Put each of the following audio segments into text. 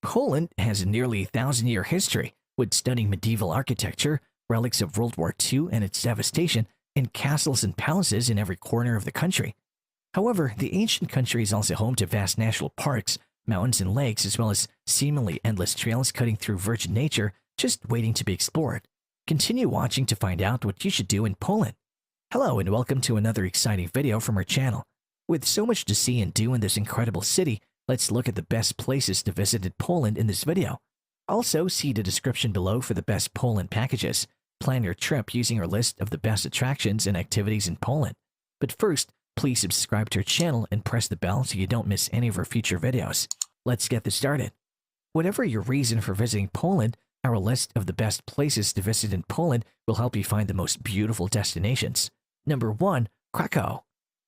Poland has a nearly 1,000-year history with stunning medieval architecture, relics of World War II and its devastation, and castles and palaces in every corner of the country. However, the ancient country is also home to vast national parks, mountains, and lakes, as well as seemingly endless trails cutting through virgin nature just waiting to be explored. Continue watching to find out what you should do in Poland. Hello and welcome to another exciting video from our channel. With so much to see and do in this incredible city, let's look at the best places to visit in Poland in this video. Also, see the description below for the best Poland packages. Plan your trip using our list of the best attractions and activities in Poland. But first, please subscribe to our channel and press the bell so you don't miss any of our future videos. Let's get this started. Whatever your reason for visiting Poland, our list of the best places to visit in Poland will help you find the most beautiful destinations. Number 1. Krakow.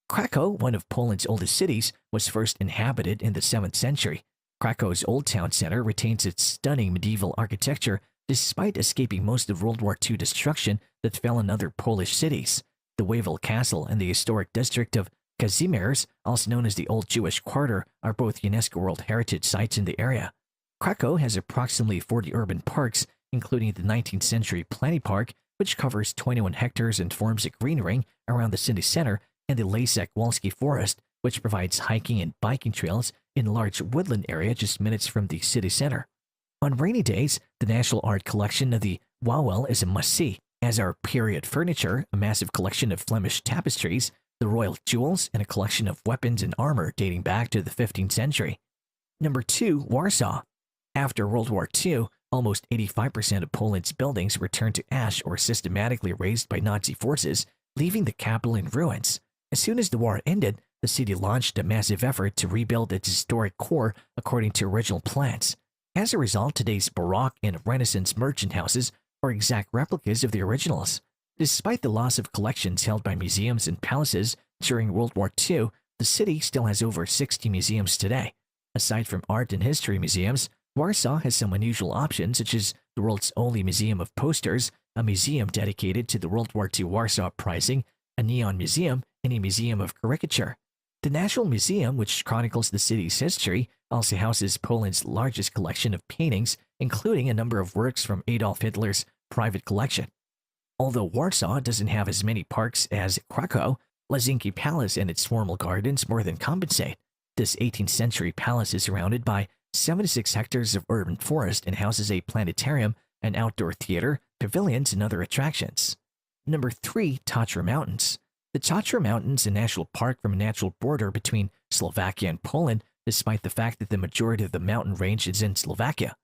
Krakow, one of Poland's oldest cities, was first inhabited in the 7th century. Krakow's Old Town Center retains its stunning medieval architecture despite escaping most of World War II destruction that fell on other Polish cities. The Wawel Castle and the historic district of Kazimierz, also known as the Old Jewish Quarter, are both UNESCO World Heritage Sites in the area. Krakow has approximately 40 urban parks, including the 19th century Plany Park, which covers 21 hectares and forms a green ring around the city center, and the Lasek Walski Forest, which provides hiking and biking trails in a large woodland area just minutes from the city center. On rainy days, the National Art Collection of the Wawel is a must-see, as are period furniture, a massive collection of Flemish tapestries, the royal jewels, and a collection of weapons and armor dating back to the 15th century. Number 2. Warsaw. After World War II, almost 85% of Poland's buildings were turned to ash or systematically razed by Nazi forces, leaving the capital in ruins. As soon as the war ended, the city launched a massive effort to rebuild its historic core according to original plans. As a result, today's Baroque and Renaissance merchant houses are exact replicas of the originals. Despite the loss of collections held by museums and palaces during World War II, the city still has over 60 museums today. Aside from art and history museums, Warsaw has some unusual options such as the world's only museum of posters, a museum dedicated to the World War II Warsaw Uprising, a neon museum, and a museum of caricature. The National Museum, which chronicles the city's history, also houses Poland's largest collection of paintings, including a number of works from Adolf Hitler's private collection. Although Warsaw doesn't have as many parks as Krakow, Lazinki Palace and its formal gardens more than compensate. This 18th century palace is surrounded by 76 hectares of urban forest and houses a planetarium, an outdoor theater, pavilions, and other attractions. Number 3. Tatra Mountains. The Tatra Mountains, a national park from a natural border between Slovakia and Poland, despite the fact that the majority of the mountain range is in Slovakia.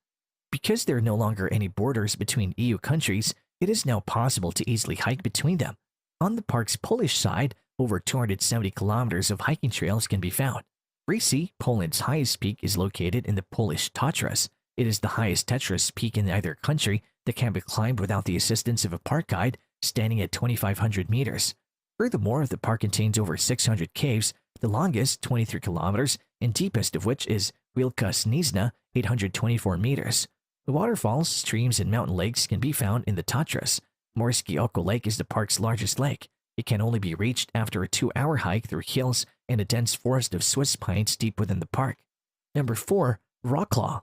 Because there are no longer any borders between EU countries, it is now possible to easily hike between them. On the park's Polish side, over 270 kilometers of hiking trails can be found. Risi, Poland's highest peak, is located in the Polish Tatras. It is the highest Tatras peak in either country that can be climbed without the assistance of a park guide, standing at 2,500 meters. Furthermore, the park contains over 600 caves, the longest, 23 kilometers, and deepest of which is Wielka Śnieżna, 824 meters. The waterfalls, streams, and mountain lakes can be found in the Tatras. Morskie Oko Lake is the park's largest lake. It can only be reached after a 2-hour hike through hills and a dense forest of Swiss pines deep within the park. Number 4. Wrocław.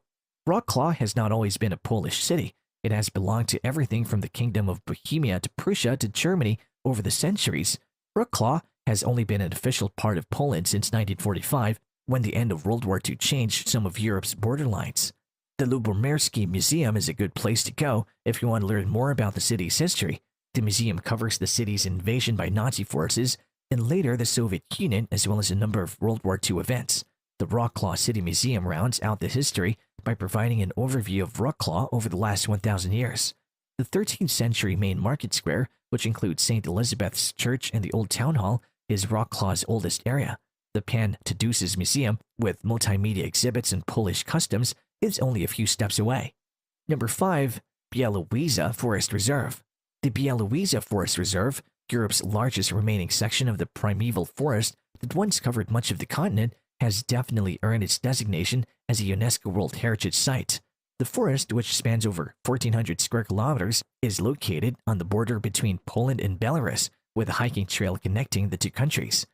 Wrocław has not always been a Polish city. It has belonged to everything from the Kingdom of Bohemia to Prussia to Germany over the centuries. Wrocław has only been an official part of Poland since 1945, when the end of World War II changed some of Europe's borderlines. The Lubomirski Museum is a good place to go if you want to learn more about the city's history. The museum covers the city's invasion by Nazi forces and later the Soviet Union, as well as a number of World War II events. The Wrocław City Museum rounds out the history by providing an overview of Wrocław over the last 1,000 years. The 13th century main market square, which includes St. Elizabeth's Church and the Old Town Hall, is Wrocław's oldest area. The Pan Tadeus's Museum, with multimedia exhibits and Polish customs, is only a few steps away. Number 5. Białowieża Forest Reserve. The Białowieża Forest Reserve, Europe's largest remaining section of the primeval forest that once covered much of the continent, has definitely earned its designation as a UNESCO World Heritage Site. The forest, which spans over 1,400 square kilometers, is located on the border between Poland and Belarus, with a hiking trail connecting the two countries.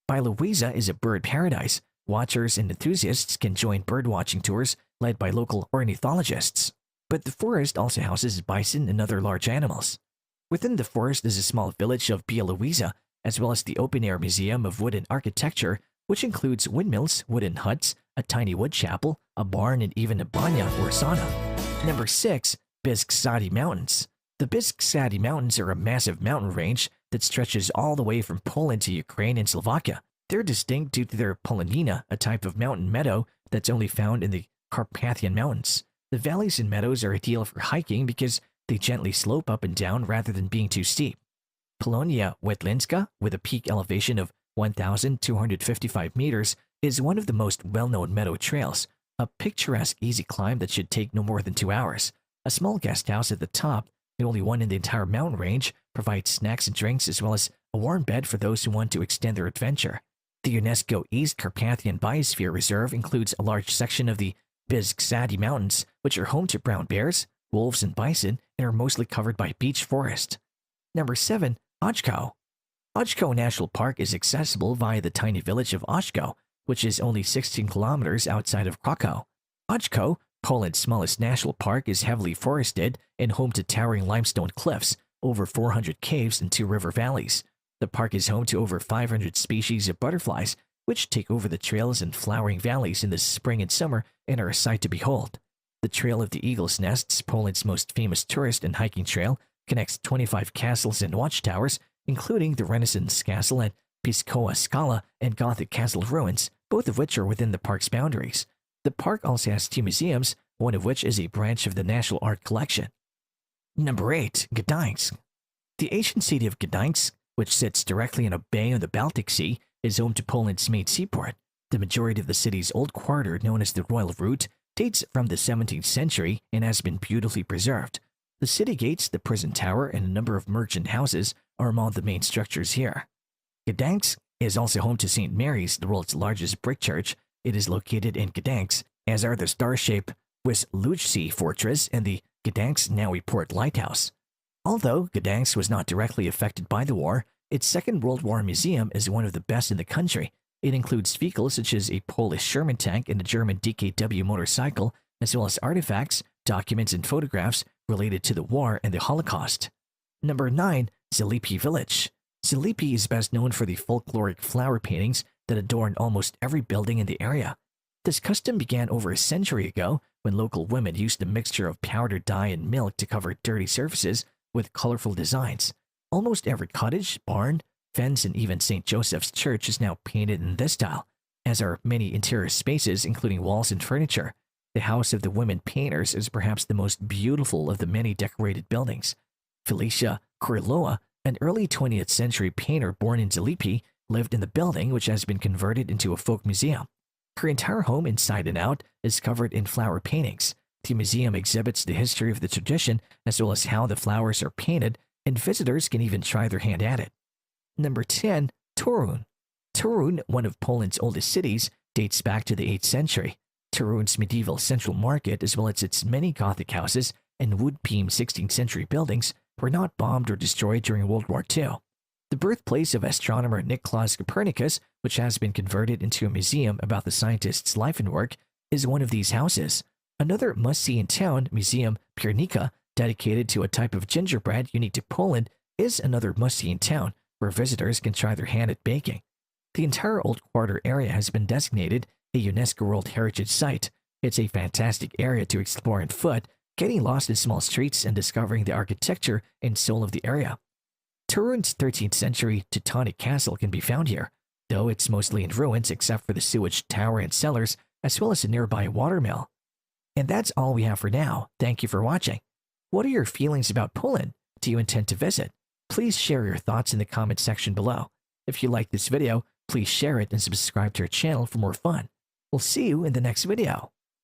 Białowieża is a bird paradise. Watchers and enthusiasts can join birdwatching tours led by local ornithologists. But the forest also houses bison and other large animals. Within the forest is a small village of Bialowieza, as well as the open-air museum of wooden architecture, which includes windmills, wooden huts, a tiny wood chapel, a barn, and even a banya or sauna. Number 6. Biskzadi Mountains. The Biskzadi Mountains are a massive mountain range that stretches all the way from Poland to Ukraine and Slovakia. They're distinct due to their polanina, a type of mountain meadow that's only found in the Carpathian Mountains. The valleys and meadows are ideal for hiking because they gently slope up and down rather than being too steep. Polonia Wetlinska, with a peak elevation of 1,255 meters, is one of the most well-known meadow trails, a picturesque easy climb that should take no more than 2 hours. A small guest house at the top, the only one in the entire mountain range, provides snacks and drinks as well as a warm bed for those who want to extend their adventure. The UNESCO East Carpathian Biosphere Reserve includes a large section of the Biskzadi Mountains, which are home to brown bears, wolves, and bison, and are mostly covered by beech forest. Number 7. Ojko. Ojko National Park is accessible via the tiny village of Ojko, which is only 16 kilometers outside of Krakow. Ojko, Poland's smallest national park, is heavily forested and home to towering limestone cliffs, over 400 caves, and 2 river valleys. The park is home to over 500 species of butterflies, which take over the trails and flowering valleys in the spring and summer and are a sight to behold. The Trail of the Eagle's Nests, Poland's most famous tourist and hiking trail, connects 25 castles and watchtowers, including the Renaissance Castle at Piskowa Skala and Gothic Castle ruins, both of which are within the park's boundaries. The park also has 2 museums, one of which is a branch of the National Art Collection. Number 8. Gdańsk. The ancient city of Gdańsk, which sits directly in a bay on the Baltic Sea, is home to Poland's main seaport. The majority of the city's old quarter, known as the Royal Route, dates from the 17th century and has been beautifully preserved. The city gates, the prison tower, and a number of merchant houses are among the main structures here. Gdańsk is also home to St. Mary's, the world's largest brick church. It is located in Gdańsk, as are the star-shaped Wisłużcy Fortress and the Gdańsk Nowy Port Lighthouse. Although Gdańsk was not directly affected by the war, its Second World War museum is one of the best in the country. It includes vehicles such as a Polish Sherman tank and a German DKW motorcycle, as well as artifacts, documents, and photographs related to the war and the Holocaust. Number 9. Zilipi Village. Zilipi is best known for the folkloric flower paintings that adorn almost every building in the area. This custom began over a century ago when local women used a mixture of powdered dye and milk to cover dirty surfaces with colorful designs. Almost every cottage, barn, fence, and even St. Joseph's Church is now painted in this style, as are many interior spaces including walls and furniture. The House of the Women Painters is perhaps the most beautiful of the many decorated buildings. Felicia Krylowa, an early 20th century painter born in Zilipi, lived in the building, which has been converted into a folk museum. Her entire home inside and out is covered in flower paintings. The museum exhibits the history of the tradition as well as how the flowers are painted, and visitors can even try their hand at it. Number 10. Torun. Torun, one of Poland's oldest cities, dates back to the 8th century. Torun's medieval central market, as well as its many Gothic houses and wood-beamed 16th century buildings, were not bombed or destroyed during World War II. The birthplace of astronomer Nicolaus Copernicus, which has been converted into a museum about the scientist's life and work, is one of these houses. Another must-see in town, Museum Piernika, dedicated to a type of gingerbread unique to Poland, is another must-see in town, where visitors can try their hand at baking. The entire Old Quarter area has been designated a UNESCO World Heritage Site. It's a fantastic area to explore on foot, getting lost in small streets and discovering the architecture and soul of the area. Torun's 13th century Teutonic castle can be found here, though it's mostly in ruins except for the sewage tower and cellars, as well as a nearby watermill. And that's all we have for now. Thank you for watching. What are your feelings about Poland? Do you intend to visit? Please share your thoughts in the comment section below. If you like this video, please share it and subscribe to our channel for more fun. We'll see you in the next video.